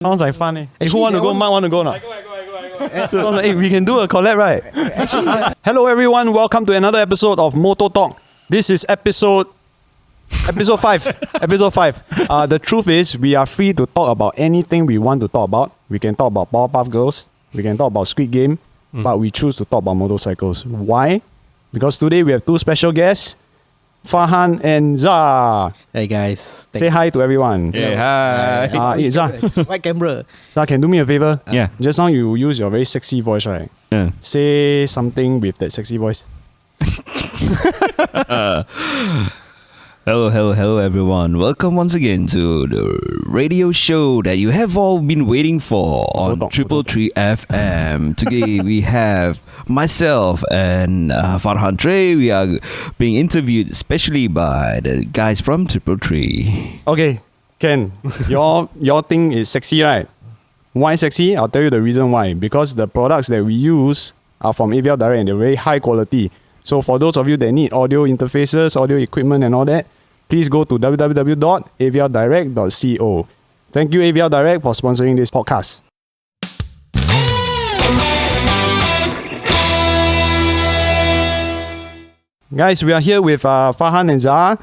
Sounds like fun. Hey, who want to go? Mark want to go now? I go. Sounds like, hey, we can do a collab, right? Hello everyone, welcome to another episode of Mototalk. This is episode 5. Episode 5. The truth is, we are free to talk about anything we want to talk about. We can talk about Powerpuff Girls. We can talk about Squid Game. But we choose to talk about motorcycles. Why? Because today we have two special guests, Farhan and Zar. Hey guys. Say hi to everyone. Hey, hi. Hey, Zar. White camera. Zar, can you do me a favor? Yeah. Just now you use your very sexy voice, right? Yeah. Say something with that sexy voice. Hello everyone. Welcome once again to the radio show that you have all been waiting for on TRI333 FM. Today we have myself and Farhan Tre. We are being interviewed especially by the guys from TRI333. Okay, Ken, your thing is sexy, right? Why sexy? I'll tell you the reason why. Because the products that we use are from AVL Direct and they're very high quality. So for those of you that need audio interfaces, audio equipment and all that, please go to www.avldirect.co. Thank you AVL Direct for sponsoring this podcast. Guys, we are here with Farhan and Zar.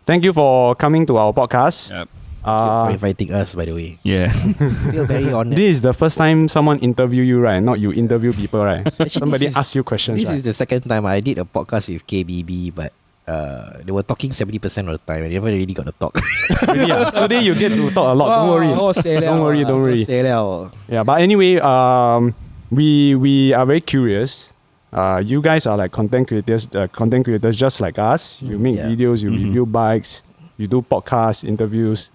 Thank you for coming to our podcast. Yep. For inviting us, by the way. Yeah. Feel very honored. This is the first time someone interview you, right? Not you interview people, right? Actually, Somebody ask you questions, This right? is the second time I did a podcast with KBB, but they were talking 70% of the time and they never really got to talk. Really, today you get to talk a lot. Don't worry. Don't worry. Yeah, but anyway, we are very curious. You guys are like content creators just like us. You make videos, you review bikes, you do podcasts, interviews.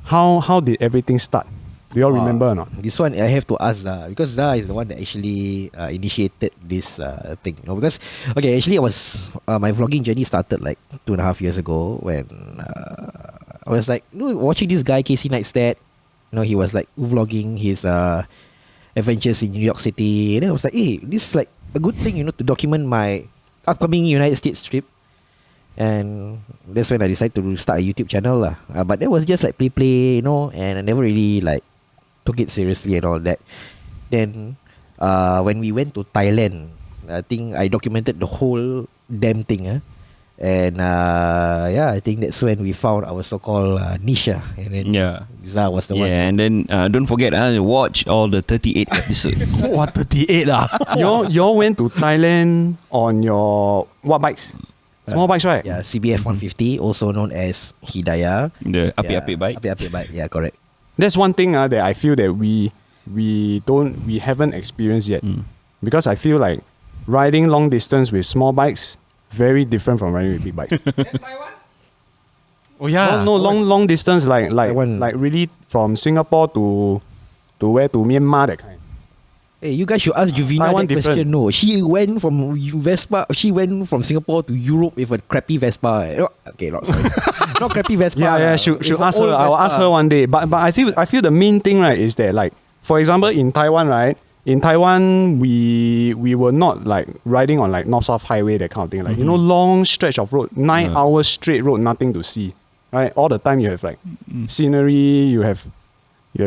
How did everything start? Do you all remember or not? This one I have to ask Zah, because Zah is the one that actually initiated this thing. You know, because actually I was my vlogging journey started like 2.5 years ago when I was like, watching this guy Casey Neistat. He was like vlogging his adventures in New York City, and then I was like, hey, this is like a good thing, to document my upcoming United States trip. And that's when I decided to start a YouTube channel lah. But that was just like play, and I never really like took it seriously and all that. Then when we went to Thailand, I think I documented the whole damn thing. And I think that's when we found our so-called niche. And then Zah was the one. Yeah, and then don't forget, watch all the 38 episodes. What, 38 You all went to Thailand on your what bikes? Small bikes, right? Yeah, CBF 150, also known as Hidayah. The api-api bike. Api-api bike, yeah, correct. That's one thing that I feel that we haven't experienced yet. Because I feel like riding long distance with small bikes very different from riding with big bikes. Oh yeah. No, long distance like really from Singapore to where, to Myanmar, that kind. Hey, you guys should ask Juvina that question. No, she went from Vespa. She went from Singapore to Europe with a crappy Vespa. Okay, not sorry. Not crappy Vespa. Yeah. Should ask her. I'll ask her one day. But I feel the main thing, right, is that, like, for example, in Taiwan, right? In Taiwan, we were not like riding on like North-South Highway, that kind of thing. Like, long stretch of road, 9 hours straight road, nothing to see. Right? All the time you have like scenery, you have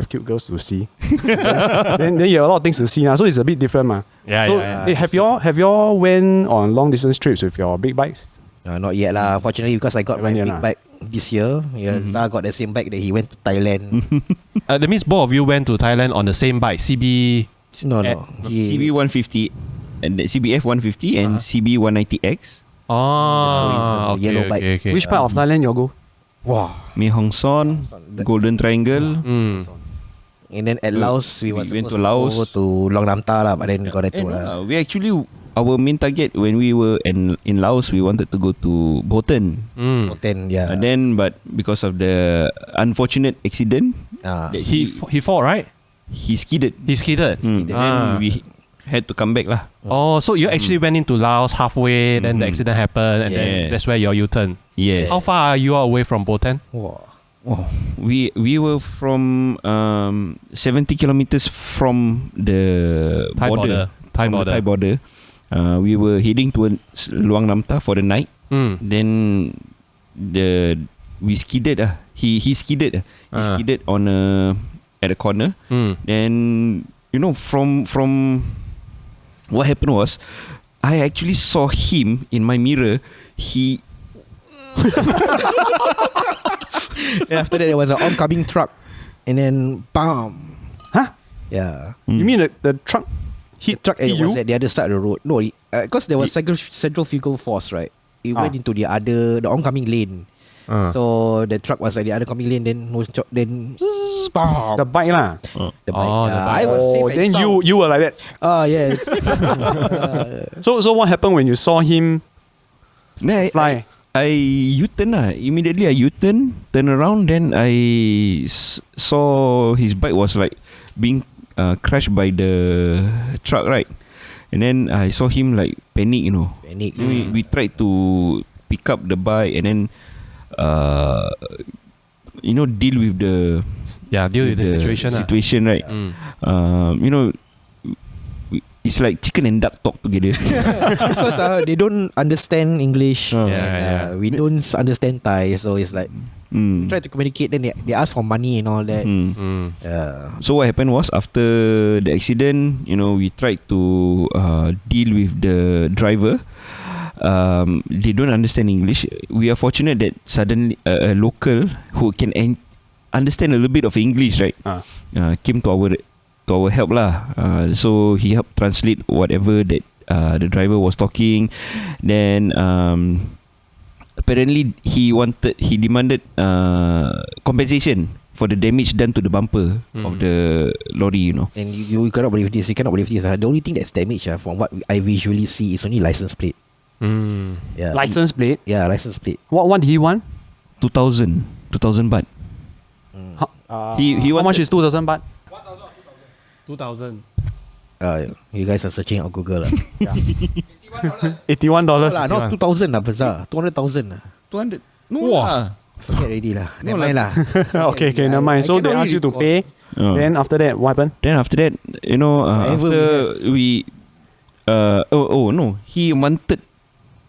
cute girls to see. then you have a lot of things to see now. So it's a bit different, ma. Hey, have y'all went on long distance trips with your big bikes? Not yet lah. Fortunately, because I got my big bike this year. Zah got the same bike that he went to Thailand. That means both of you went to Thailand on the same bike, CB. No. CB 150 and the CBF 150 and CB 190X. Oh, okay, yellow bike. Okay. Which part of Thailand you go? Wow. Mae Hong Son, Golden Triangle. And then at Laos, we went to Laos. Go to Long Nam Ta lah, but then got that we actually, our main target when we were in Laos, we wanted to go to Botan. Botan, yeah. And then, but because of the unfortunate accident, he fought, right? He skidded. And then we had to come back lah. Oh, so you actually went into Laos halfway, then the accident happened, and then that's where your U-turn. Yes. How far are you away from Botan? Oh, we were from 70 kilometers from the Thai border. We were heading towards Luang Namta for the night. Then we skidded. He skidded. He skidded on a at the corner. Mm. And from what happened was, I actually saw him in my mirror. And after that, there was an oncoming truck, and then bam. Huh? Yeah. You mean the truck hit Truck hit was you? at the other side of the road. No, because there was centrifugal force, right? It went into the oncoming lane. So the truck was at the other coming lane. Then bam. The bike lah. The bike. Oh, the bike. I was safe and Then sound. you were like that. Yes. So what happened when you saw him fly? I U-turn lah. Immediately I U-turn, turn around, then I saw his bike was like being crashed by the truck, right? And then I saw him like panic, Panic. We tried to pick up the bike and then deal with the situation, right? It's like chicken and duck talk together. Because they don't understand English. We don't understand Thai, so it's like try to communicate. Then they ask for money and all that. So what happened was, after the accident, we tried to deal with the driver. They don't understand English. We are fortunate that suddenly a local who can understand a little bit of English, right, came to our help lah. So he helped translate whatever that the driver was talking. Then apparently he demanded compensation for the damage done to the bumper of the lorry, And you cannot believe this. The only thing that's damaged, from what I visually see, is only license plate. Yeah. License plate. Yeah, license plate. What did he want? 2,000 baht. He How wanted, much is 2,000 baht? 2,000. You guys are searching on Google. $81. Not 2,000 lah, Bazaar. 200,000 lah. 200. Wow. Forget already lah. Never mind lah. Okay, never mind. So they ask you to pay. Then after that, what happened? Then after that, after we no, he wanted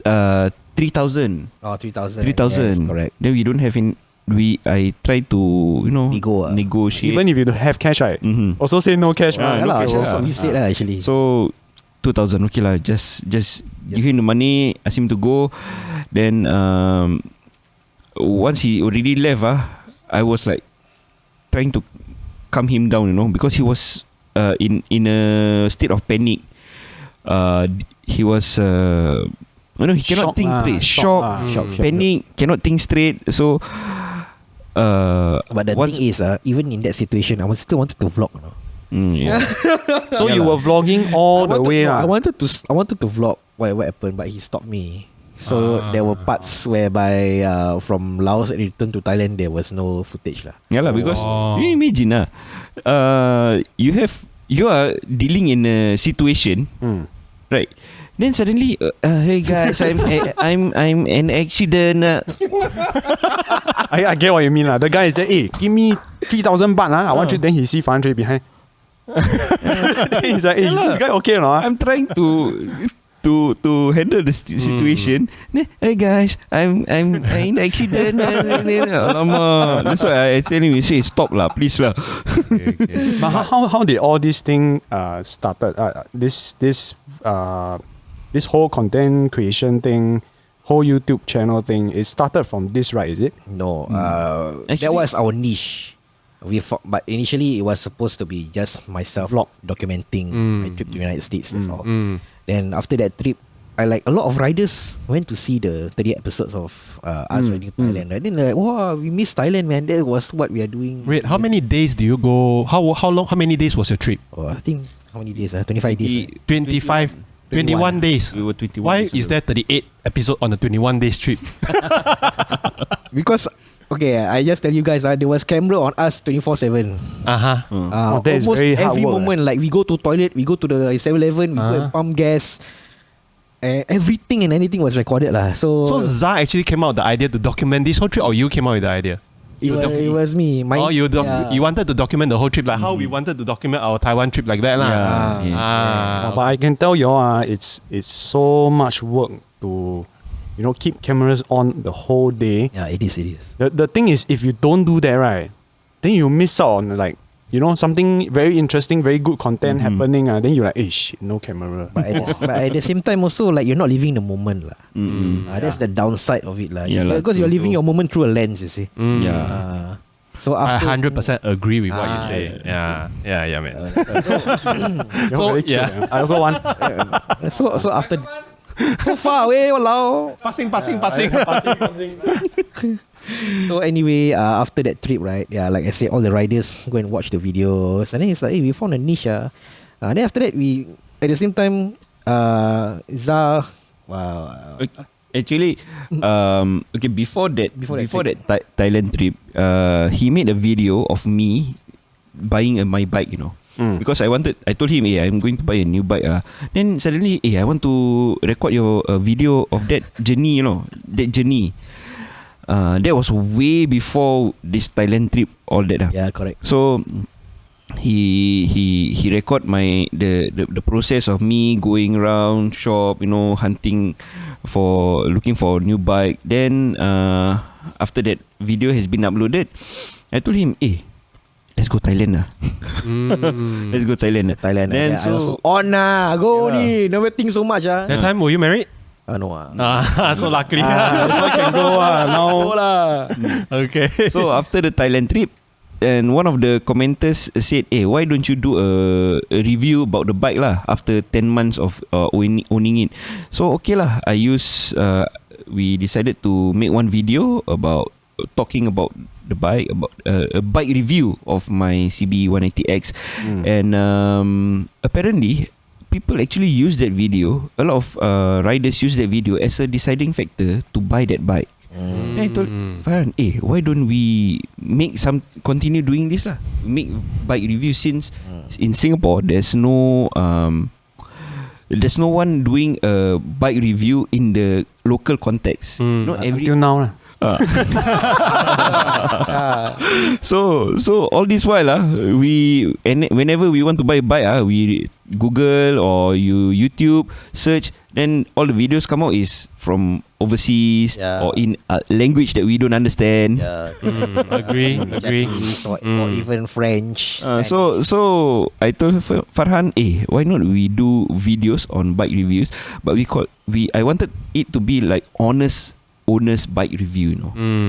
3,000. Oh, 3,000. 3,000. Yes, correct. Then we don't have I try to negotiate. Even if you don't have cash, right? Also say no cash. Yeah right? lah, cash that's lah. what we said lah, actually. So 2,000, okay lah. Just give him the money, ask him to go. Then once he already left, I was like trying to calm him down, because he was in a state of panic. He was he cannot think straight. Shock, panic, cannot think straight. So but the thing is, even in that situation, I still wanted to vlog. So you were vlogging all the way. I wanted to vlog what happened, but he stopped me. So there were parts whereby from Laos and return to Thailand, there was no footage lah. Yeah lah, because you imagine you are dealing in a situation, right? Then suddenly, hey guys, I'm an accident. I get what you mean lah. The guy is there. Hey, give me 3,000 baht. I want you. Then he see Farhan Tre behind. He's like, hey, this guy okay or not? I'm trying to handle the situation. Hey guys, I'm in accident. Alamak. That's why I tell him, say stop lah, please lah. Okay. But how did all this thing started? This whole content creation thing, whole YouTube channel thing, it started from this, right? Is it? No, Actually, that was our niche. But initially it was supposed to be just myself Vlog. documenting my trip to the United States. That's all. Then after that trip, a lot of riders went to see the 30 episodes of us riding to Thailand. And then like, wow, we miss Thailand, man. That was what we are doing. Wait, how many days do you go? How long? How many days was your trip? Oh, I think how many days? 25 days. Right? 21 days. We were 21 Why days is ago. there 38 episode on a 21 days trip? Because okay, I just tell you guys, there was camera on us 24/7. that is Almost very hard every work, moment, like we go to toilet, we go to the 7-Eleven, we go and pump gas. Everything and anything was recorded lah. So Zar actually came out with the idea to document this whole trip, or you came out with the idea? it was me. You wanted to document the whole trip, like how we wanted to document our Taiwan trip like that lah. Yes. But I can tell you, it's so much work to keep cameras on the whole day. Yeah, it is. The thing is, if you don't do that, right, then you miss out on like something very interesting, very good content happening, then you're like, shit, no camera. But at the same time also, like, you're not living the moment lah. That's the downside of it lah. Because you're living your moment through a lens, you see. So I after 100% agree with what you say. Yeah, man. So yeah, I also want. so after so far away, walao. Passing. So anyway, after that trip, right? Yeah, like I said, all the riders go and watch the videos, and then it's like, hey, we found a niche. Then after that, we at the same time, Zar. Wow. Actually, okay, before that Thailand trip, he made a video of me buying my bike, because I told him, hey, I'm going to buy a new bike. Then suddenly, hey, I want to record your video of that journey, that journey. That was way before this Thailand trip, all that. Yeah, correct. So he record the process of me going around shop, looking for a new bike. Then after that video has been uploaded, I told him, hey, let's go Thailand. Let's go Thailand. Then so go ni, never think so much. That time were you married? No. So luckily. That's why I can go now. Okay. So after the Thailand trip, and one of the commenters said, hey, why don't you do a review about the bike lah after 10 months of owning it. So okay lah, we decided to make one video about talking about the bike, about a bike review of my CB180X. And apparently people actually use that video, a lot of riders use that video as a deciding factor to buy that bike. And I told Farhan, hey, why don't we continue doing this lah? Make bike reviews, since in Singapore there's no one doing a bike review in the local context. Not every Until now lah. So all this while whenever we want to buy a bike, we Google or YouTube search, then all the videos come out is from overseas or in a language that we don't understand. Agree. Japanese or even French. So I told Farhan, hey, why not we do videos on bike reviews, but I wanted it to be like honest owner's bike review,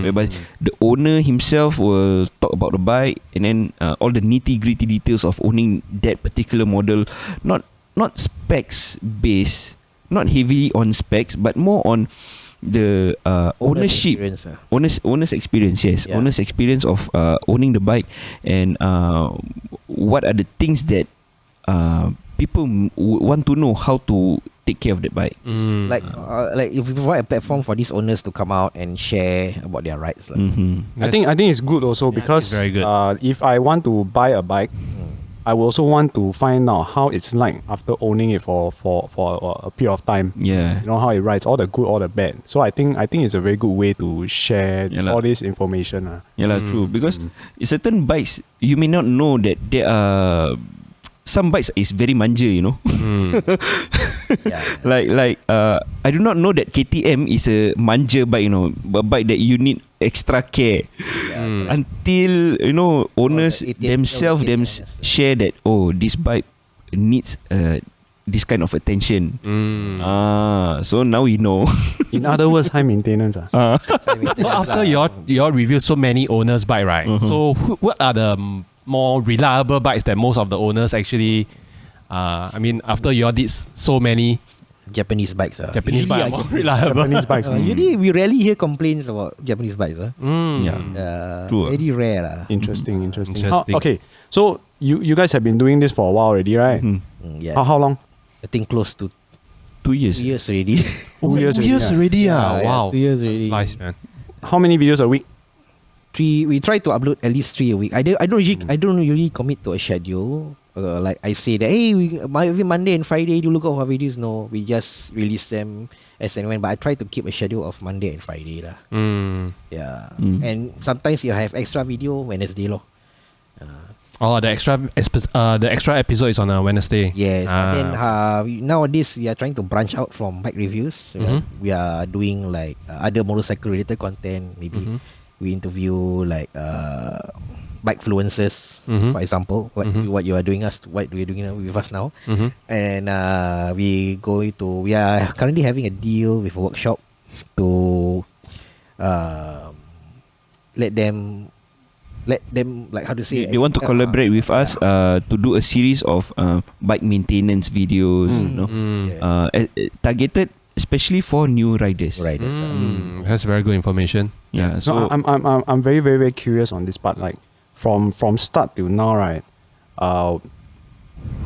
whereby the owner himself will talk about the bike, and then all the nitty-gritty details of owning that particular model, not specs based, not heavy on specs, but more on the ownership, owner's experience. Yes, owner's experience of owning the bike, and what are the things that people want to know how to take care of that bike. Like if we provide a platform for these owners to come out and share about their rides. I think it's good also, because it's very good. If I want to buy a bike, I will also want to find out how it's like after owning it for a period of time. Yeah. How it rides, all the good, all the bad. So I think it's a very good way to share all this information. True. Because certain bikes, you may not know that there are some bikes is very manja, Like I do not know that KTM is a manja bike, a bike that you need extra care. Until owners themselves share that, this bike needs this kind of attention. So now we know. In other words, high maintenance. So after your review so many owners' bike, right? So what are the more reliable bikes that most of the owners actually after you all did so many Japanese bikes. Japanese bikes are more reliable. Japanese bikes. Usually we rarely hear complaints about Japanese bikes. True. Very rare. Interesting. Okay, so you guys have been doing this for a while already, right? Yeah. How long? I think close to 2 years. 2 years already. 2 years. 2 years already. Wow. 2 years already. Nice, man. How many videos a week? 3. We try to upload at least 3 a week. I don't usually commit to a schedule. Like I say that, hey, every Monday and Friday do look at our videos. No, we just release them as and when. But I try to keep a schedule of Monday and Friday lah. Yeah. And sometimes you have extra video Wednesday lo. The extra episode is on a Wednesday. Yes. But then nowadays we are trying to branch out from bike reviews. We are doing like other motorcycle related content. Maybe we interview like bike influencers, for example, what you are doing what you're doing with us now, and we are currently having a deal with a workshop to let them like, how to say, they want to collaborate with us to do a series of bike maintenance videos, targeted especially for new riders. That's very good information. Yeah. So No, I'm very, very, very curious on this part. Like from start till now, right?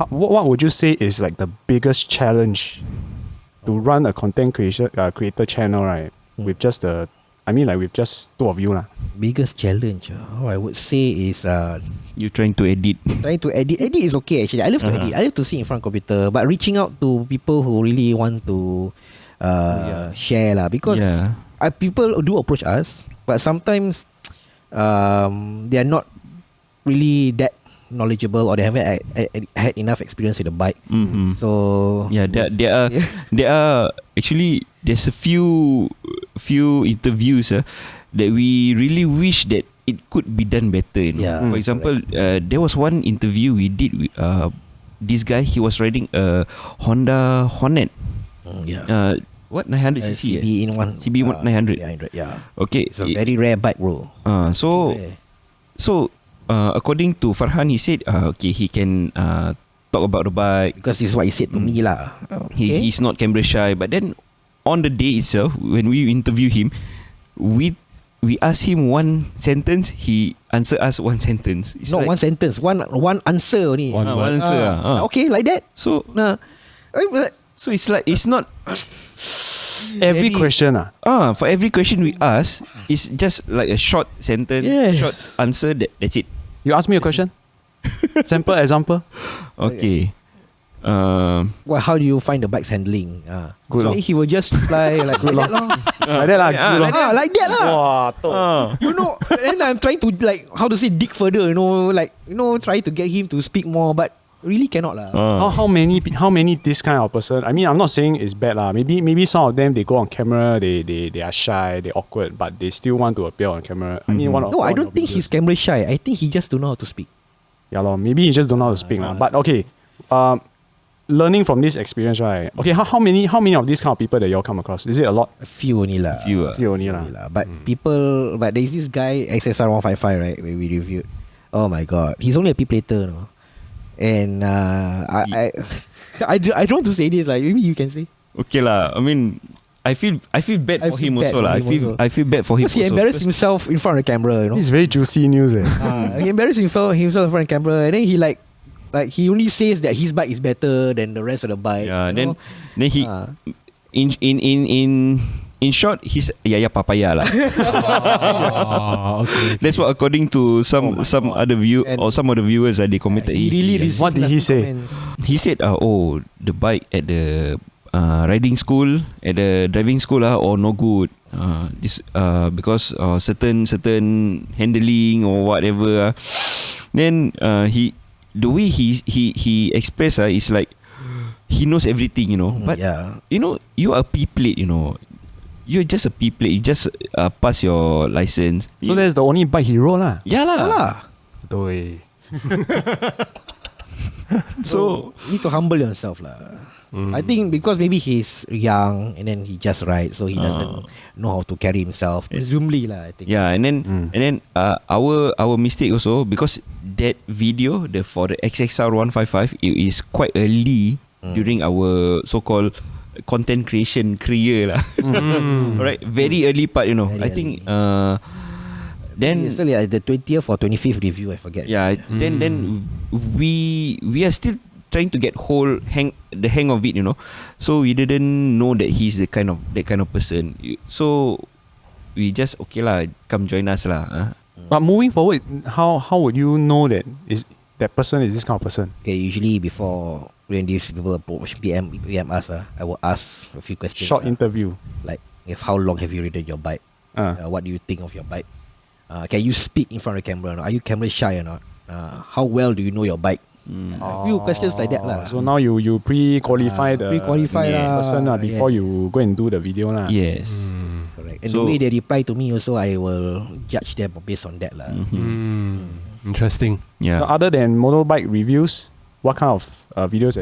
What would you say is like the biggest challenge to run a content creator channel, right? With just with just two of you, lah. biggest challenge, I would say is you trying to edit. Edit is okay actually. I love to edit. I love to sit in front of computer, but reaching out to people who really want to share lah, because people do approach us, but sometimes they are not really that knowledgeable, or they haven't had enough experience with the bike. So there are actually, there's a few interviews that we really wish that it could be done better. For example, there was one interview we did with this guy. He was riding a Honda Hornet. What 900cc? CB 900. Okay, it's a very rare bike, bro. So according to Farhan, he said okay, he can talk about the bike, because this is what he said to me lah. He's not camera shy. But then on the day itself, when we interview him, we asked him one sentence, he answered us one sentence. It's not like, one sentence, one answer only. One answer. Okay, like that. So it's like, it's not Every question for every question we ask, it's just like a short sentence, short answer. That's it. You ask me a question. Sample example. Okay. Well, how do you find the bike's handling? Good. So he will just reply like good like that lah. Like that lah. Wow. You know, and I'm trying to dig further. Try to get him to speak more, but really cannot lah. How many this kind of person? I mean, I'm not saying it's bad lah. Maybe some of them, they go on camera, they are shy, they awkward, but they still want to appear on camera. I mean, I don't think he's camera shy. I think he just don't know how to speak. Yeah lor, maybe he just don't know how to speak lah. But okay, learning from this experience, right? Okay, how many of these kind of people that you all come across? Is it a lot? A few only lah. Few only lah. But there's this guy XSR 155, right? Where we reviewed. Oh my god, he's only a P-plater, no? And I don't want to say this, like maybe you can say. Okay lah. I mean, I feel bad for him also lah. I feel bad for him. Because he embarrassed himself in front of the camera, you know. It's very juicy news. He embarrassed himself in front of the camera, and then he like he only says that his bike is better than the rest of the bike. Yeah. Then he in short, he's papaya lah. Okay. That's what according to some other some of the viewers they commented. What did he say? He said, the bike at the riding school, at the driving school no good. This because certain handling or whatever. Then the way he expressed is like he knows everything, you know. But you know, you are a P-plate, you know. You're just a P-plate. You just pass your license. So that's the only bike he rode lah. Yeah lah. So you need to humble yourself lah. I think because maybe he's young and then he just rides, so he doesn't know how to carry himself. Presumably lah, I think. Yeah, and then our mistake also, because that video for the XXR 155, it is quite early during our so-called content creation career lah. Alright, very early part, you know. I think then so the 20th or 25th review, I forget. Yeah, then we are still trying to get the hang of it, you know. So we didn't know that he's that kind of person. So we just okay lah, come join us lah. But moving forward, how would you know that that person is this kind of person? Okay, usually before when these people approach PM us, I will ask a few questions. Short interview. Like, how long have you ridden your bike? What do you think of your bike? Can you speak in front of the camera or not? Are you camera shy or not? How well do you know your bike? A few questions like that lah. So now you pre-qualify the person before you go and do the video lah. Yes. Correct. And the way they reply to me also, I will judge them based on that lah. Interesting. Yeah. So other than motorbike reviews, what kind of videos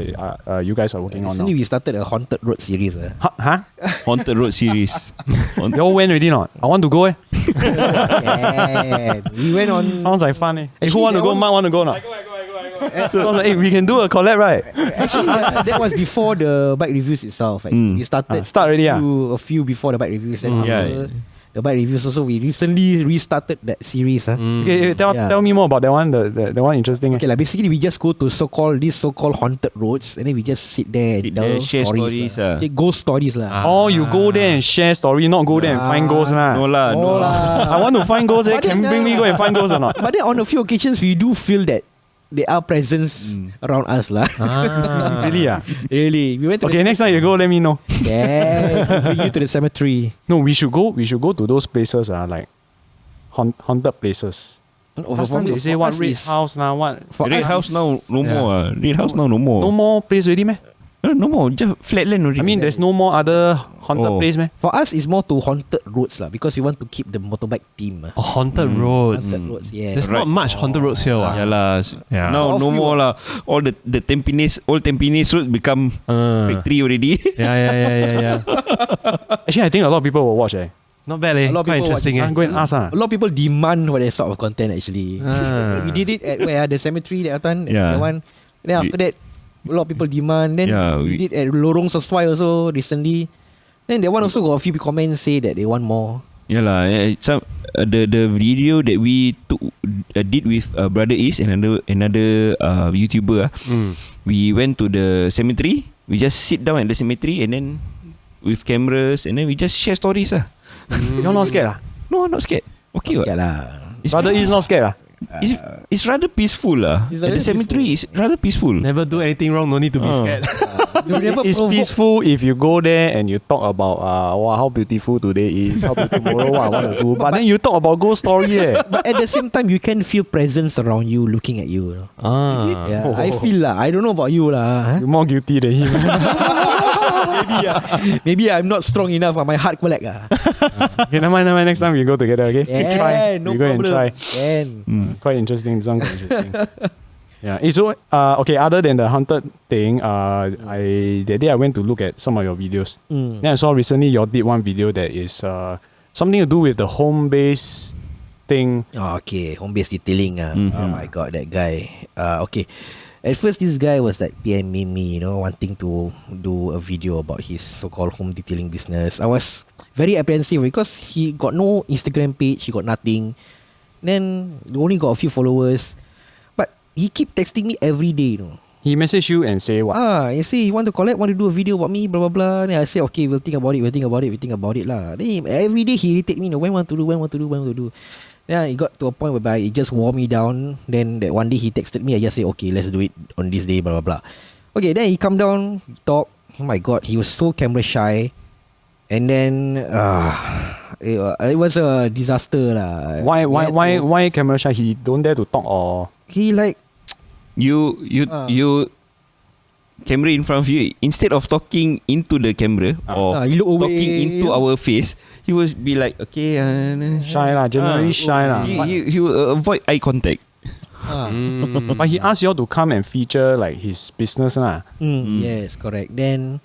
you guys are working on now? Recently, we started a haunted road series. Huh? Haunted Road series. You all went already not? I want to go Yeah. We went on. Sounds like fun Who Actually, want to that go? one- Mark want to go not? Sounds like, we can do a collab, right? Actually, that was before the bike reviews itself. We started Start already, a few before the bike reviews, and after Yeah. the bike reviews also, we recently restarted that series. Okay, Yeah. tell me more about that one. The one interesting. Okay, like basically we just go to so-called haunted roads, and then we just sit there and Sit tell there, share stories. stories, Okay, ghost stories lah. Oh, you go there and share story, not go there and find ghosts lah. No lah, no. I want to find ghosts. But Can then, bring me go and find ghosts or not? But then on a few occasions we do feel that there are presence around us lah. Really? Really, we went to Okay, next time you go, let me know. Yeah, bring you to the cemetery. No, we should go to those places like haunted places. Last time they say what red house now, what For Red us House is- now no more. Red House now no more. no more place already, meh? No more. Just flatland already. I mean, there's no more other haunted Oh. place, meh? For us, it's more to haunted roads lah, because we want to keep the motorbike team. Haunted roads. Haunted roads, yeah. There's not much haunted roads here. Yeah lah. Yeah. Now no more lah. All the old Tampines road become factory already. Yeah. Actually, I think a lot of people will watch. Not bad, eh? A lot of Quite people interesting, I'm going to ask. A lot of people demand for that sort of content actually. We did it at where the cemetery that one. Yeah. That one. Then after that, a lot of people demand. Then Yeah, we did at Lorong Sesuai also recently. Then that one also got a few comments say that they want more. Yeah lah. Some the video that we did with Brother Is another YouTuber. We went to the cemetery. We just sit down at the cemetery and then with cameras and then we just share stories lah. You're not scared, lah? No, I'm not scared. Okay, Scared what? lah. Brother is not scared, lah? It's rather peaceful lah. It's At the rather cemetery is rather peaceful. Never do anything wrong, no need to be scared. You never It's provoke- peaceful if you go there and you talk about how beautiful today is, how beautiful tomorrow, what I want to do. But then you talk about ghost story. But at the same time, you can feel presence around you, looking at you. Yeah, I feel lah. I don't know about you lah. You're more guilty than him. Maybe I'm not strong enough. My heart collect ah. Okay, never mind. Next time we go together, okay? We try. no we go and problem. try. Can. Quite interesting. This one quite interesting. Yeah. So, okay, other than the haunted thing, the day I went to look at some of your videos. Then I saw recently you did one video that is something to do with the home base thing. Oh, okay, home based detailing. Oh my god, that guy. Okay. At first, this guy was like PMing me, wanting to do a video about his so-called home detailing business. I was very apprehensive because he got no Instagram page, he got nothing. Then he only got a few followers, but he keep texting me every day. He messaged you and say what? You say you want to collect, want to do a video about me, blah blah blah. Then I say okay, we'll think about it lah. Then every day he irritate me, when want to do. Then it got to a point whereby it just wore me down. Then that one day he texted me, I just say okay, let's do it on this day, blah blah blah. Okay, then he come down, talk. Oh my god, he was so camera shy. And then it was a disaster lah. Why camera shy? He don't dare to talk or He like You camera in front of you, instead of talking into the camera or you look away. talking into our face, he will be like okay, shy lah? Generally shy lah. He will avoid eye contact. But he asked you all to come and feature like his business lah. Yes, correct. Then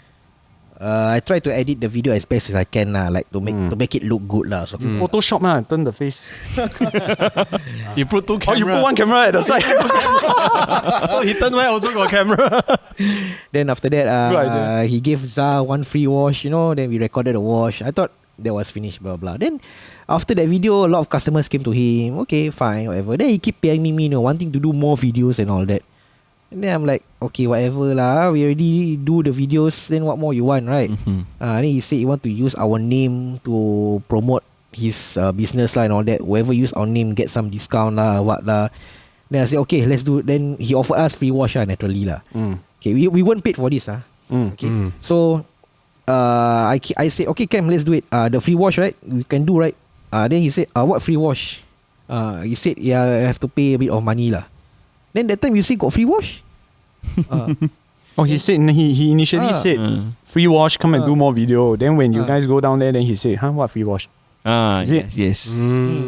I try to edit the video as best as I can lah, like to make it look good lah. So Photoshop lah, turn the face. You put two Oh, cameras. you put one camera at the side. So he turn where also got camera. then after that, Good idea. he gave Zar one free wash. Then we recorded a wash. I thought that was finished, blah blah. Then after that video, a lot of customers came to him. Okay, fine, whatever. Then he keep paying me, wanting to do more videos and all that. And then I'm like, okay, whatever lah. We already do the videos. Then what more you want, right? Then he said he want to use our name to promote his business lah and all that. Whoever use our name get some discount lah, what lah. Then I said, okay, let's do. Then he offered us free wash lah, naturally lah. Okay, we weren't paid for this lah. Okay, so I said, okay, Cam, let's do it. The free wash, right? We can do, right? Then he said, what free wash? He said, yeah, I have to pay a bit of money lah. Then that time you say got free wash? Oh, he said he initially said free wash, come and do more video. Then when you guys go down there, then he said, what free wash? Is it? Yes.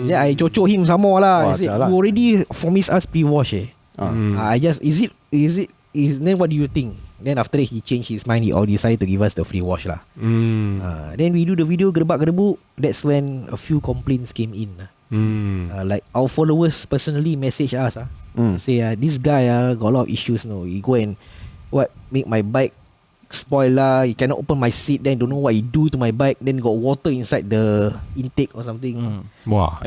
Yeah, I cocok him some more lah. Wah, I said, jialat. you already promised us pre-wash I just, then what do you think? Then after that he changed his mind. He all decided to give us the free wash lah. Then we do the video gerebak-gerebuk. That's when a few complaints came in. Like our followers personally message us say this guy got a lot of issues. No, he go and make my bike spoil lah. He cannot open my seat. Then don't know what he do to my bike. Then got water inside the intake or something. Wow.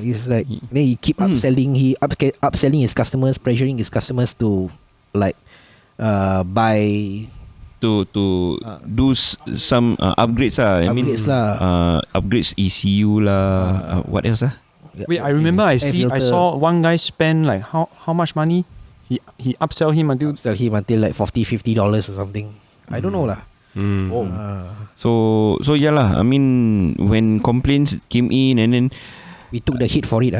It's like then he keep upselling. He upselling his customers, pressuring his customers to like buy To do some upgrades lah. Upgrades lah. Upgrades ECU lah. What else lah? Wait, I remember I filter. saw one guy spend like how much money? He upsell him until sell him until like $40-50 or something. I don't know lah. So yeah lah. I mean, when complaints came in and then We took the hit for it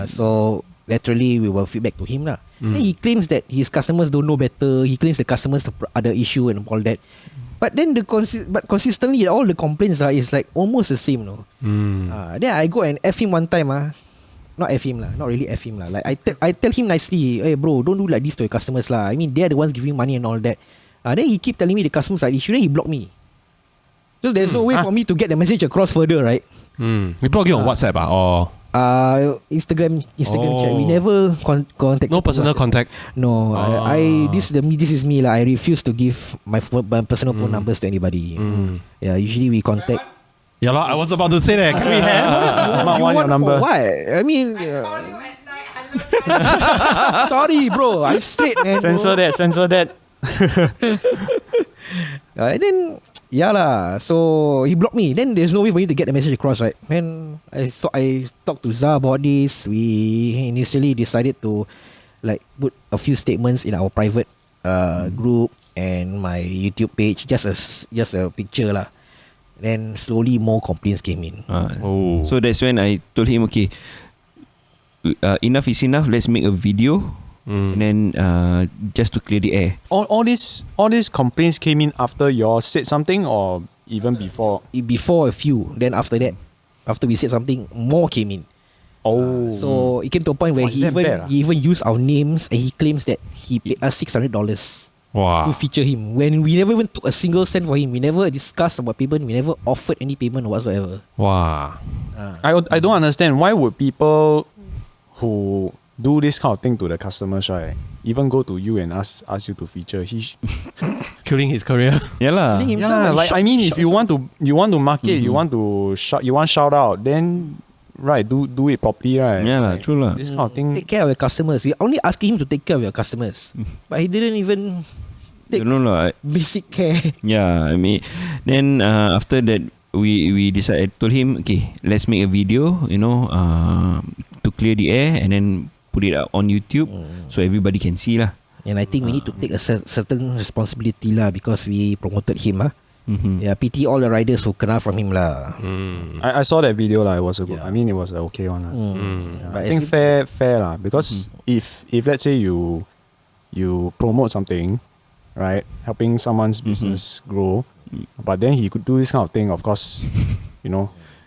so naturally we will feedback to him lah. Then he claims that his customers don't know better. He claims the customers are the issue and all that. But then consistently all the complaints is like almost the same, no. Then I go and F him one time not F him lah, not really F him lah. Like I tell him nicely, hey bro, don't do like this to your customers lah. I mean they are the ones giving money and all that. Then he keep telling me the customers are issue. Then he block me. So there's no way for me to get the message across further, right? We block you on WhatsApp or Instagram chat. We never contact. no personal contact. No, this is me lah. I refuse to give my personal phone numbers to anybody. Yeah, usually we contact. Yeah lah, I was about to say that. Can we have? You want number. for what? I mean, sorry, bro. I'm straight, man. censor that. And then yeah lah. So he blocked me. Then there's no way for me to get the message across, right? Man, I talked to Zar about this. We initially decided to like put a few statements in our private group and my YouTube page, just a picture lah. Then slowly more complaints came in. So that's when I told him, okay, enough is enough. Let's make a video, and then just to clear the air. All these complaints came in after you all said something or even before? Before a few. Then after that, after we said something, more came in. So it came to a point where he even used our names, and he claims that he paid us $600 Wow. to feature him when we never even took a single cent for him. We never discussed about payment. We never offered any payment whatsoever. Wow. I don't understand why would people who do this kind of thing to the customers, right, even go to you and ask you to feature. Killing his career. Yeah lah. Yeah, like I mean, if you want to market, you want shout out, then right, do it properly, right? Yeah lah, true lah. This kind of thing. Take care of your customers. We only asking him to take care of your customers, but he didn't even take basic care. Yeah, I mean, then after that, we decided. I told him, okay, let's make a video, to clear the air, and then put it up on YouTube so everybody can see lah. And I think we need to take a certain responsibility lah, because we promoted him Yeah, pity all the riders who kena from him lah. I saw that video lah. It was a good. I mean, it was a okay one. But I think fair lah, because if let's say you promote something, right, helping someone's business grow, but then he could do this kind of thing. Of course,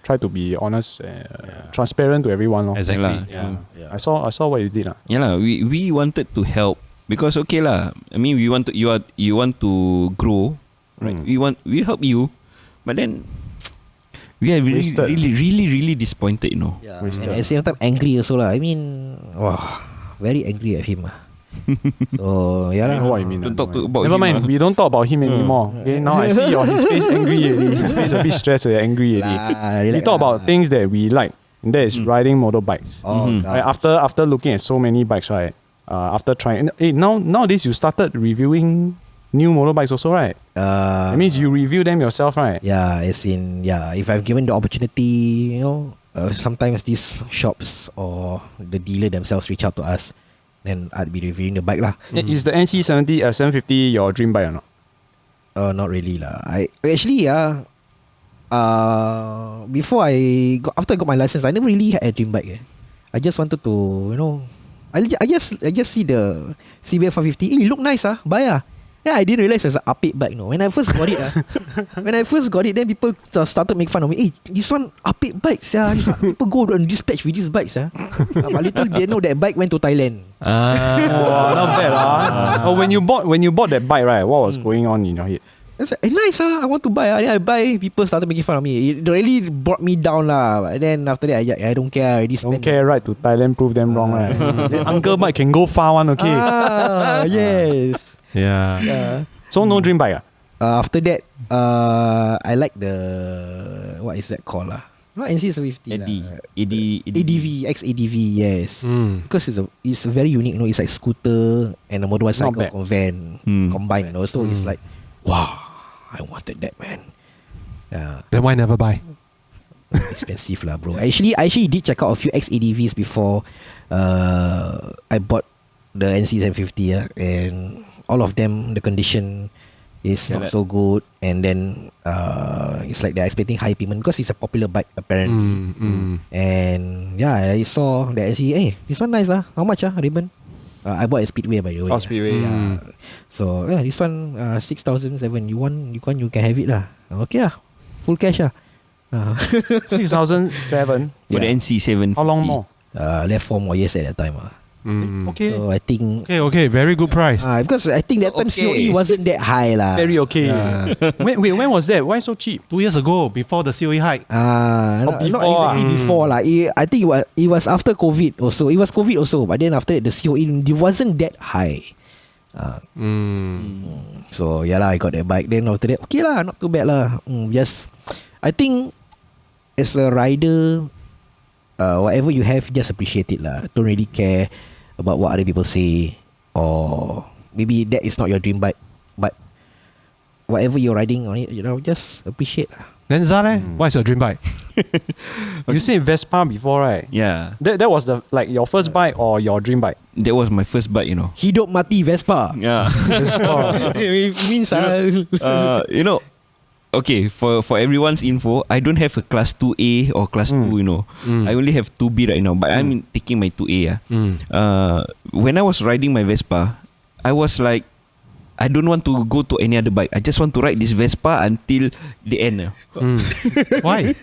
try to be honest, transparent to everyone. Exactly. Yeah. I saw what you did lah. Yeah lah. We wanted to help because okay lah. I mean, you want to grow, right? We help you, but then we are really disappointed, Yeah. And at the same time angry also lah. I mean, very angry at him. So yeah I know lah. what you mean. Don't talk about Never him. mind. We don't talk about him anymore. Okay, now I see his face angry already. His face a bit stressed and angry already. We talk about things that we like, and that is riding motorbikes. Right, after looking at so many bikes, right? After trying, nowadays you started reviewing new motorbikes also, right? That means you review them yourself, right? Yeah, as in, if I'm given the opportunity, sometimes these shops or the dealer themselves reach out to us, then I'd be reviewing the bike lah. Is the NC 750 your dream bike or not? Not really lah. Before after I got my license, I never really had a dream bike. I just wanted to, I just see the CBF 550. It look nice, buy . Yeah, I didn't realize it's an update bike. When I first got it, then people started making fun of me. Hey, this one update bikes, yeah. This one, people go and dispatch with these bikes, yeah. But little they know that bike went to Thailand. Not bad. When you bought that bike, right? What was going on in your head? I said, nice, I want to buy. Then I buy. People started making fun of me. It really brought me down, lah. But then after that, I don't care. I already spent. Don't care, right? To Thailand, prove them wrong, right? Uncle bike can go far, one, okay? Yes. Yeah. So no dream bike, After that, I like the what is that called, lah? Not NC750, ADV, XADV, yes. Because it's very unique, It's like scooter and a motorcycle van combined, So it's like, wow, I wanted that, man. Yeah. Then why never buy? Expensive lah, bro. I actually did check out a few XADVs before I bought the NC750, and all of them, the condition is not so good, and then it's like they're expecting high payment because it's a popular bike apparently. And yeah, I saw the NC. Hey, this one nice, How much, Ribbon? I bought a Speedway, by the way. Speedway. Yeah. So yeah, this one 6,007. You want, you can have it, lah. Okay, full cash, 6,007 for the NC7. How long more? Left 4 more years at that time. Okay. So I think Okay, very good price. because I think that time COE wasn't that high, lah. Very okay. When was that? Why so cheap? 2 years ago, before the COE hike. Not exactly before, lah. I think it was after COVID also. It was COVID also, but then after that the COE it wasn't that high. So yeah lah, I got that bike. Then after that, okay lah, not too bad lah. Just I think as a rider, whatever you have, just appreciate it lah. Don't really care about what other people say, or maybe that is not your dream bike, but whatever you're riding on it, just appreciate lah. Then Zar, what's your dream bike? You said Vespa before, right? Yeah, That was your first bike or your dream bike? that was my first bike, Hidup mati Vespa. Yeah. Vespa. It means Okay, for everyone's info, I don't have a class 2A or class 2, I only have 2B right now, but I'm taking my 2A. When I was riding my Vespa, I was like, I don't want to go to any other bike. I just want to ride this Vespa until the end. Why?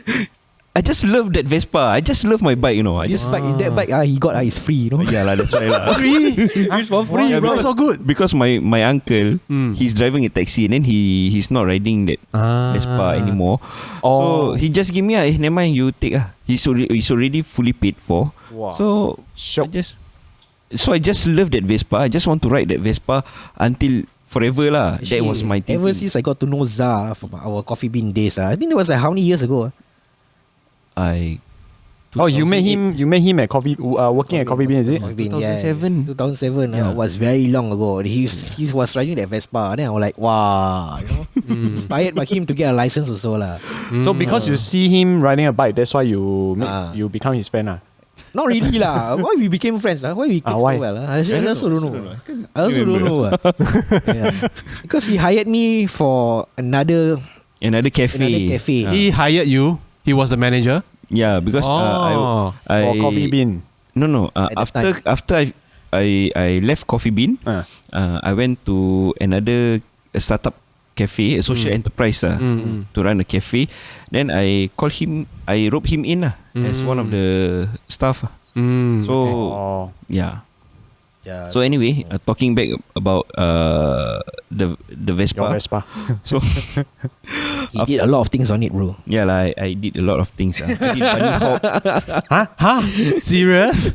I just love that Vespa. I just love my bike, I just Like in that bike he got is free, Yeah lah, that's right lah. Free? It's for free, Yeah, bro. because- so good. Because my uncle, he's driving a taxi, and then he's not riding that Vespa anymore. So he just give me never mind, you take He's already fully paid for. Wow. So I just love that Vespa. I just want to ride that Vespa until forever lah. That was my thinking. Ever since I got to know Zar from our Coffee Bean days, I think it was like how many years ago? You met him at Coffee working at Coffee Bean, is it? Coffee Bean, 2007. 2007. Was very long ago. He was riding that Vespa. Then I was like, wow, inspired by him to get a license also lah. So because you see him riding a bike, that's why you become his fan, Not really lah. Why we became friends? Why we clicked why? so well? I also don't know. I also don't know. Yeah. Because he hired me for another cafe. He hired you. He was the manager. Yeah, because I for Coffee Bean. No. At that After I left Coffee Bean, I went to another startup cafe, a social enterprise to run a cafe. Then I called him. I roped him in as one of the staff. So yeah. So anyway, talking back about the Vespa. Your Vespa. So He did a lot of things on it, bro. yeah, I did a lot of things. I did bunny hop. Huh? Serious?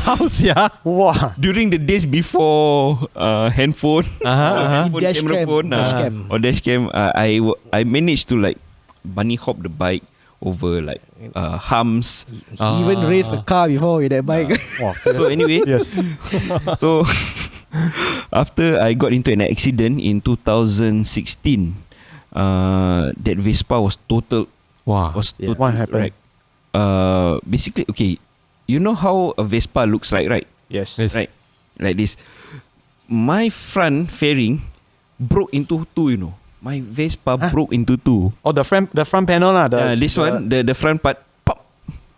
How's Wow. During the days before handphone, handphone, Dash camera cam. phone, Dash cam. or dash cam, I managed to like bunny hop the bike over like humps. He even raced a car before with that bike. Wow. So anyway, Yes. so after I got into an accident in 2016, that Vespa was total. Wow. What happened? Right. Basically, okay, you know how a Vespa looks like, right? Yes. Right, like this. My front fairing broke into two. My Vespa broke into two. Oh, the front panel lah. This one, the front part, pop.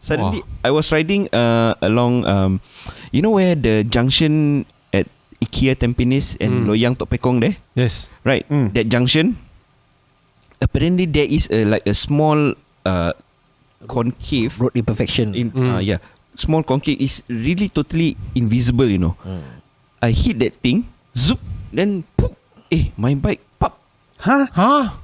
Suddenly, I was riding along. You know where the junction at IKEA Tampines and Loyang Tok Pekong there. Yes. Right, that junction. Apparently, there is a small concave Road imperfection. small concave is really totally invisible. I hit that thing, zoop, then poop. My bike pop. Huh?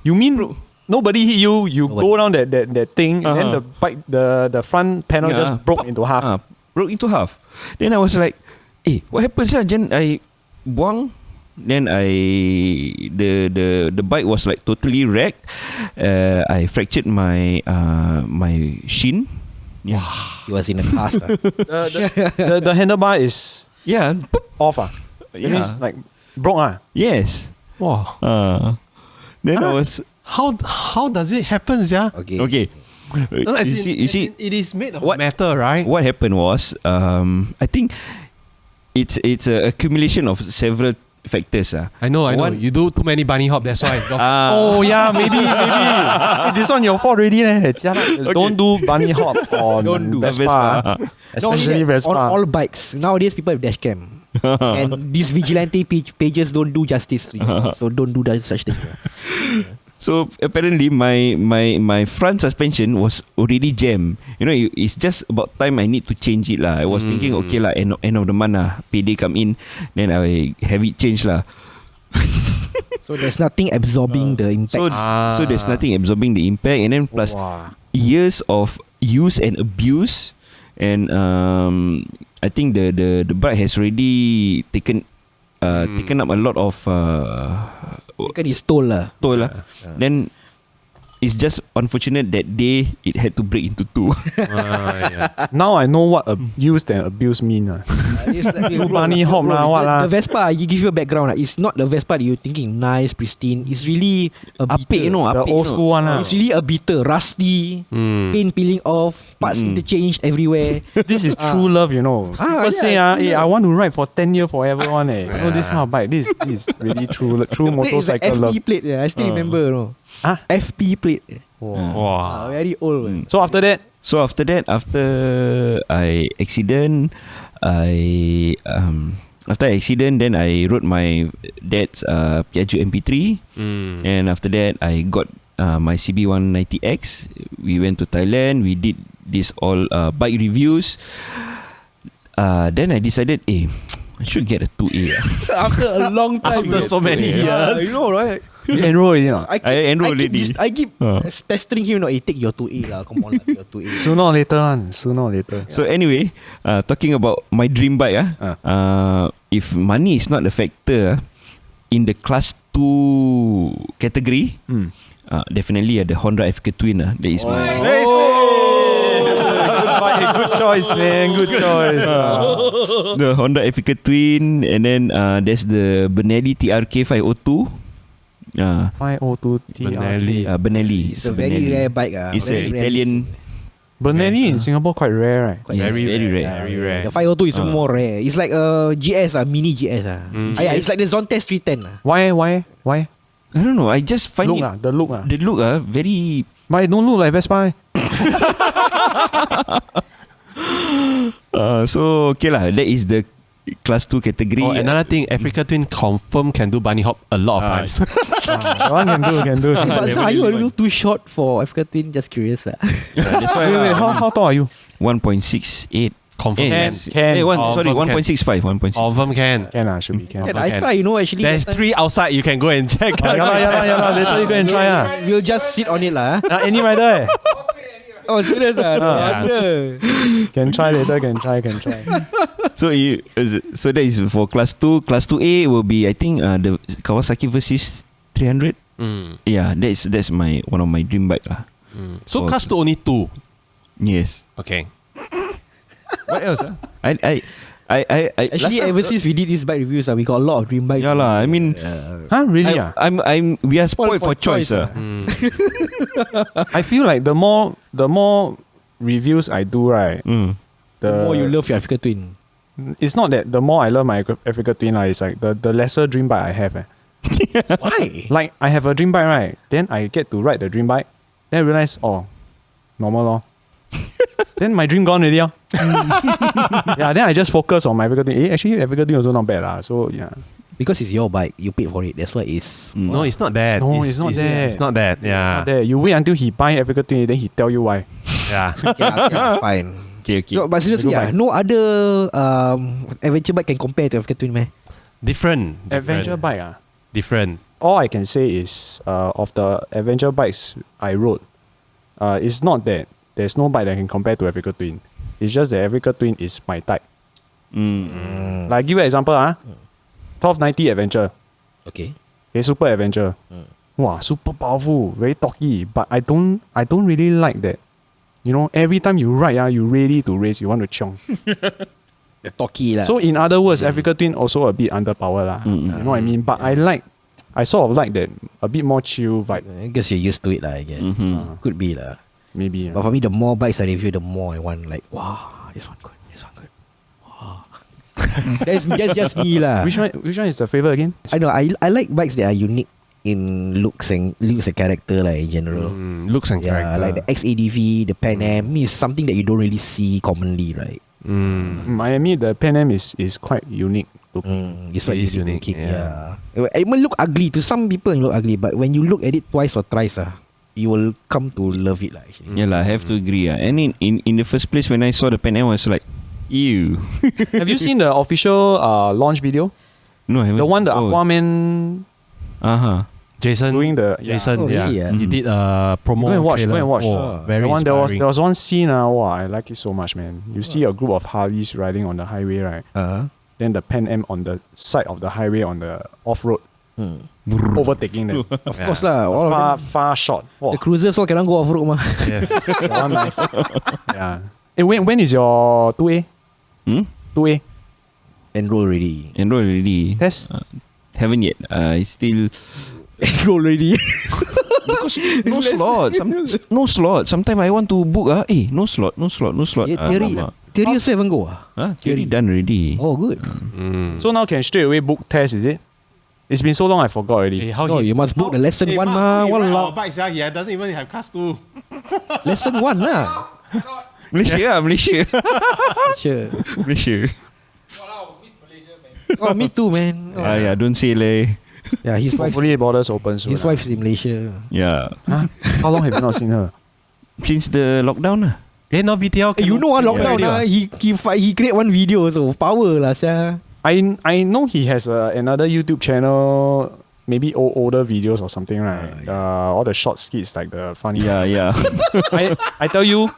You mean nobody hit you? You go down that thing, and then the bike, the front panel just broke into half. Broke into half. Then I was like, what happened? Then I buang. Then the bike was like totally wrecked. I fractured my shin. Yeah. He was in a cast. The handlebar is off. It means like broke. Yes. Wow. Then I was How does it happen, yeah? okay. No, You see, it is made of what- metal, right? what happened was I think it's a accumulation of several factors. I know. One- You do too many bunny hop, that's why. Oh yeah, maybe. This one your fault already. Don't do bunny hop on Don't do Vespa. Especially Vespa. On all bikes. Nowadays, people have dash cam. And these vigilante pages don't do justice to you. So don't do such things. So apparently my front suspension was already jammed. It's just about time I need to change it lah. I was thinking okay lah, end of the month lah, payday come in, then I have it changed lah. So there's nothing absorbing the impact. So there's nothing absorbing the impact, and then plus years of use and abuse, and I think the bike has already taken up a lot of Kan is toll lah. toll lah. Then it's just unfortunate that day it had to break into two. Now I know what used and abused mean. It's like, bunny hop lah, what lah. The Vespa, you give you a background. It's not the Vespa that you're thinking nice, pristine. It's really a Apik, The old school one. It's really a beater, rusty, paint peeling off, parts interchanged everywhere. This is true love, People say, I want to ride for 10 years forever one. This kind of bike. This is really true motorcycle love. FP plate, I still remember. FP plate. Wow. Very old. So after that, After I accident, then I rode my dad's Piaggio MP3, and after that I got my CB190X. We went to Thailand. We did this all bike reviews. Then I decided, I should get a 2A. After a long time. After so many years. You know, right? you enroll, I enrolled already. I keep pestering him, take your 2A lah. Come on, your 2A. Sooner or later. So anyway, talking about my dream bike, if money is not a factor in the class 2 category, definitely the Honda Africa Twin. That is my. Good choice, man. Good choice. The Honda Africa Twin, and then there's the Benelli TRK 502. 502 Benelli. Benelli. It's a very rare bike. It's an very rare. Italian. Benelli in Singapore quite rare, right? Very rare. Very rare. The 502 is more rare. It's like a GS, mini GS. It's like the Zontes 310. Why? I don't know. I just find it. The look. The look very. But it don't look like Vespa. So okay lah. That is the class 2 category. Another thing, Africa Twin confirm can do bunny hop a lot of times. That one can do. But are you a little too short for Africa Twin? Just curious. That's why. Wait, how tall are you? 1.68. Confirm can. Sorry, Confirm 1.65. 1.6. Confirm can. Should be can. I try, actually. There's 3 outside, you can go and check. Yeah. Later you go and try. We'll just sit on it lah. Any rider? Oh, serious Can try later. Can try. So that is for class 2. Class 2A will be, I think, the Kawasaki Versys 300. Yeah, that's one of my dream bike lah. So class 2 only 2. Yes. Okay. What else? I Actually, ever since we did this bike reviews, we got a lot of dream bikes. Yeah lah. I mean, Really? we are spoiled for choice. I feel like the more reviews I do, right, The more you love your Africa Twin. It's not that the more I love my Africa Twin, it's like the lesser dream bike I have. Why? Like I have a dream bike, right? Then I get to ride the dream bike. Then I realize, normal lor. then my dream gone already. Yeah, then I just focus on my Africa Twin. Actually, Africa Twin also not bad lah. So yeah. Because it's your bike, you paid for it. That's why it's... No, it's not that. No, it's not that. It's not that. Yeah. Not there. You wait until he buy Africa Twin, then he tell you why. Yeah. Yeah, fine. Okay. No, but seriously, no other adventure bike can compare to Africa Twin, man. Different. Adventure bike Different. all I can say is of the adventure bikes I rode, it's not that there's no bike that can compare to Africa Twin. It's just that Africa Twin is my type. Like give you an example, 1290 Adventure. Okay. Super Adventure. Wow, super powerful, very torquey. But I don't really like that. You know, every time you ride, you ready to race, you want to chiong. The torquey lah. So in other words, Africa Twin also a bit underpowered lah. You know what I mean? But I sort of like that a bit more chill vibe. I guess you're used to it lah, I guess. Could be lah. Maybe. But for me, the more bikes I review, the more I want like, wow, this one good. Wow. That's just me lah. Which one is the favorite again? I know, I like bikes that are unique in looks and character like in general. Looks and character. Like the XADV, the Pan Am is something that you don't really see commonly, right? I admit the Pan Am is quite unique looking. It's like It is unique. unique, Yeah. It might look ugly to some people. It look ugly, but when you look at it twice or thrice, you will come to love it lah. Actually. Yeah lah, I have to agree. And in the first place, when I saw the Pan Am, I was like, ew. Have you seen the official launch video? No, I haven't. The one the Aquaman Jason doing the Jason, Oh, really? Yeah. he did a promo Go and watch. trailer. Go and watch. Oh, very there inspiring. was one scene. Wow, I like it so much, man. You see a group of Harleys riding on the highway, right? Then the Pan Am on the side of the highway on the off road, overtaking them. Of course lah. All of them, far shot. Wow, the cruisers all cannot go off road mah. Yes. that one nice. Yeah. Hey, when is your 2A? 2A Enroll already. Enroll already. test? Haven't yet. I still Enroll already. because no slot. No slot. Sometimes I want to book. No slot. Yeah, theory also haven't go. Theory done already. Oh, good. So now can straight away book test, is it? It's been so long I forgot already. Hey, how No, he, you must book the lesson one mah. Walao. Bikes, he doesn't even have class 2. Lesson one lah. Malaysia. Sure. Oh, me too, man. Oh, Yeah, don't say leh. yeah, his wife. Hopefully borders open soon. His wife's in Malaysia. Yeah. How long have you not seen her? Since the lockdown lah. no VTL. You know lockdown he create one video so power lah sia. I know he has another YouTube channel, maybe older videos or something, right? All the short skits like the funny. Yeah. I tell you,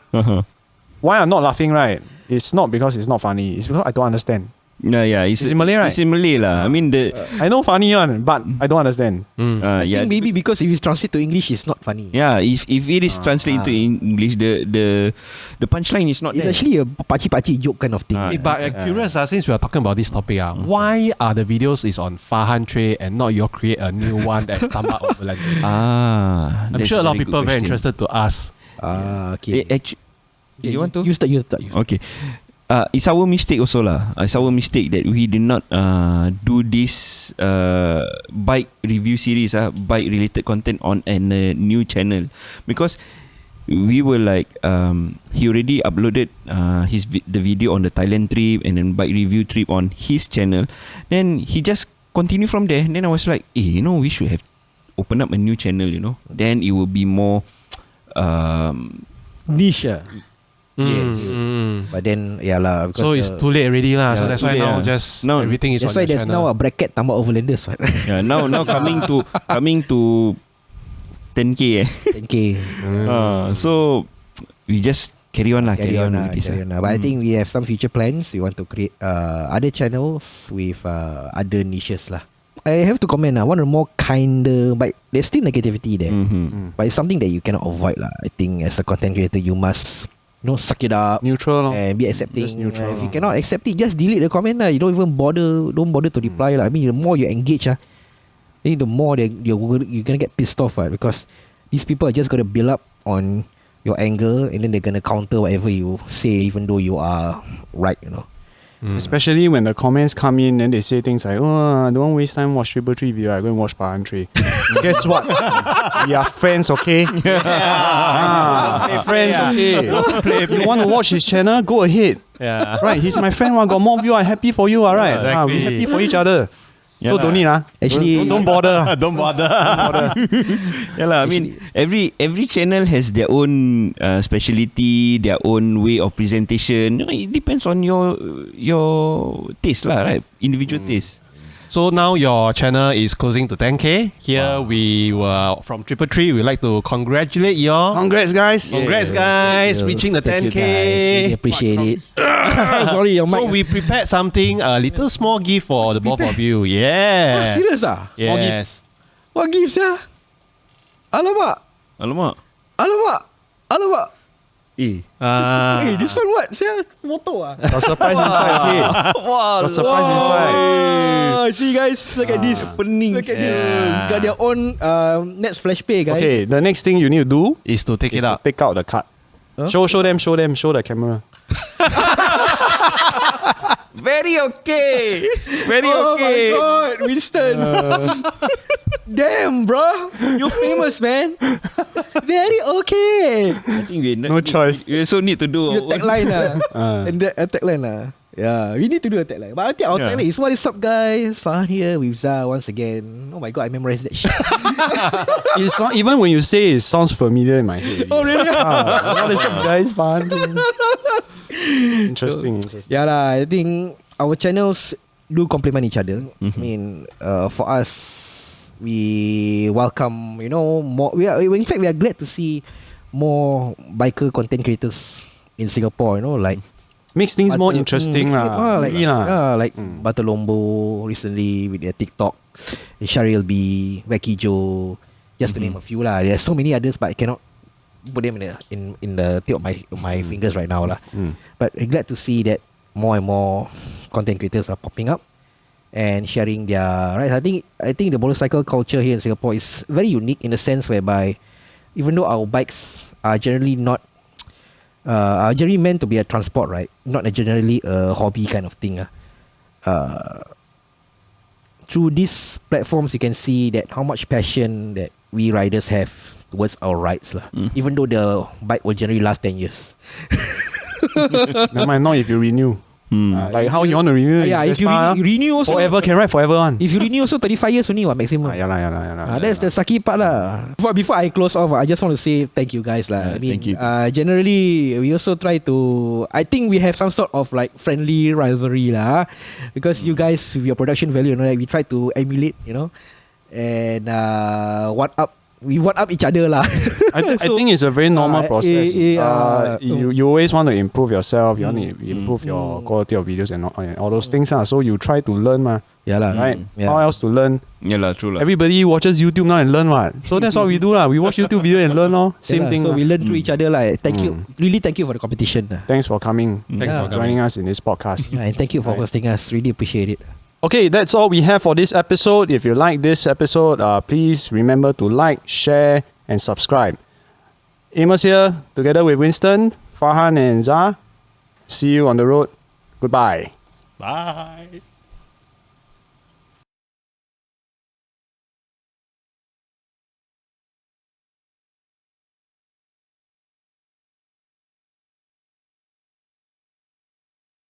why I'm not laughing, right? It's not because it's not funny. It's because I don't understand. Yeah. It's in Malay, right? It's in Malay lah. I mean I know funny one, but I don't understand. I think maybe because if it's translated to English, it's not funny. Yeah, if it is translated into English, the punchline is not It's there. actually a pachi joke kind of thing. Hey, but curious, since we are talking about this topic, why are the videos is on Farhan Tre and not you create a new one that's Tambak Overland? I'm I'm sure a lot of people are very interested to ask. Okay. You want to? You start. Okay. It's our mistake also lah. It's our mistake that we did not do this bike review series, bike related content on a new channel, because we were like he already uploaded the video on the Thailand trip and then bike review trip on his channel. Then he just continue from there. And then I was like, we should have opened up a new channel. Then it will be more Niche. Yes. But then lah. So it's too late already lah. So Yeah, that's too why late, now Now- everything is That's on why the there's channel. now a bracket Tambak Overlanders. Yeah, now coming to 10K. 10K. So we just carry on with this. But I think we have some future plans. We want to create other channels with other niches lah. I have to comment one of the more kinder, but there's still negativity there. But it's something that you cannot avoid lah. I think as a content creator, you must suck it up Neutral, and be accepting. Just neutral If you cannot accept it, just delete the comment lah. You don't even bother to reply lah. I mean, the more you engage I think the more that you're gonna get pissed off because these people are just gonna build up on your anger and then they're gonna counter whatever you say, even though you are right. Especially when the comments come in, then they say things like, "Oh, don't waste time watch 333 video. I go and watch Farhan Tre." Guess what? We are friends, okay? Friends, okay? You want to watch his channel? Go ahead. Yeah. Right, he's my friend. Got more view. I'm happy for you, alright. Exactly. We happy for each other. So don't need Actually, don't bother. Don't bother. Yeah lah. I mean, every channel has their own speciality, their own way of presentation. It depends on your taste lah, right? Individual taste. So now your channel is closing to 10K. Here we were from TRI333. We'd like to congratulate you all. Congrats, guys. Congrats, guys, reaching the Thank 10K. you, guys. Really appreciate it. Sorry, your mic. So we prepared something, a little small gift for the both of you. Yeah. Serious ah? Small gift. Yes. What gift ah? Alamak. This one what? Saya motor ah. Got surprise inside, okay? Got surprise inside. See guys, look at this. Look at this. Got their own Nets Flashpay, guys. Okay, the next thing you need to do Is to take is it to out. take out the card. Show them, show the camera. Very okay. Very Oh okay. my god, Winston. Damn, bro. You're famous, man. Very okay. I think No choice. We also need to do Your tagline and the tagline Yeah, we need to do a tagline. But I think our tagline is, what is up, guys? Farhan here with Zar once again. Oh my god, I memorized that shit. It's not, even when you say it sounds familiar in my head. Oh really? What is up, guys? Fun. Interesting. Yeah lah, I think our channels do complement each other. I mean, for us, we welcome, more. In fact, we are glad to see more biker content creators in Singapore. Like Makes things more interesting lah. Like Batalombo recently with their TikTok, Sharil B, Wacky Joe, just to name a few lah. There's so many others, but I cannot put them in the tip of my fingers right now lah. But I'm glad to see that more and more content creators are popping up and sharing their rights. I think the motorcycle culture here in Singapore is very unique in the sense whereby even though our bikes are generally not are generally meant to be a transport, right? Not generally a hobby kind of thing. Through these platforms, you can see that how much passion that we riders have towards our rides lah. Even though the bike will generally last 10 years. Never mind, not if you renew. Like how you want to renew? Yeah, if you renew also forever, can ride forever one. If you renew also 35 years only, what maximum? Yeah lah. That's the sucky part lah. Before I close off, I just want to say thank you guys lah. I mean, thank you. Generally we also try to. I think we have some sort of like friendly rivalry lah, because you guys with your production value, we try to emulate, and we one up each other lah. I think it's a very normal process. You always want to improve yourself. You want to improve your quality of videos and all those things. So you try to learn, Yeah lah. right? Yeah. How else to learn? Yeah lah, true lah. Everybody watches YouTube now and learn what. So that's what we do lah. We watch YouTube video and learn Same thing. So we learn through each other lah. Thank you. Really thank you for the competition. Thanks for coming. Thanks for joining us in this podcast. Yeah, and thank you for hosting us. Really appreciate it. Okay, that's all we have for this episode. If you like this episode, please remember to like, share, and subscribe. Amos here, together with Winston, Farhan and Zar. See you on the road. Goodbye. Bye.